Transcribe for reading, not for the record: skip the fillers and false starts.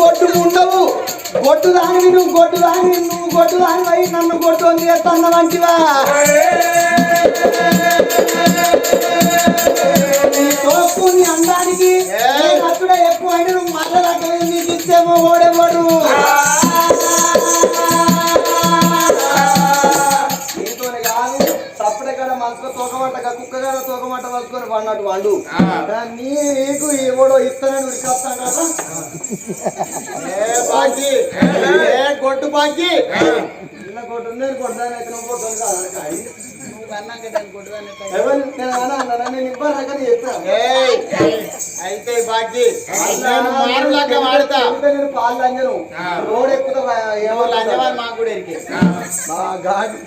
గొడ్డు ఉండవు గొడ్డు దానివి నువ్వు గొడ్డు దానివి నువ్వు గొడ్డు దానివై నన్ను గొడ్డు అని చేస్తున్న మంచివా నీ తోపు నీ అందానికి అప్పుడే ఎక్కువ అయినా నువ్వు మాట్లాడక నీకు ఇచ్చేమో ఓడేవాడు మనసులో తోకమంట కుక్కగా తోకమంట వలుసుకొని పడినట్టు వండు నీకు ఎవడో ఇస్తానని ఉడికేస్తాను కదా కొట్టు బాకి చిన్న కొట్టు నేను కొట్టుదాని అయితే నువ్వు కొట్టు కాదు నేను ఇవ్వను కానీ చెప్తాను అయితే బాకి నేను పాలు లంజను రోడ్ ఎక్కుతా ఎవరు లంజవాళ్ళు మాకు కూడా ఎరికే మా గాడి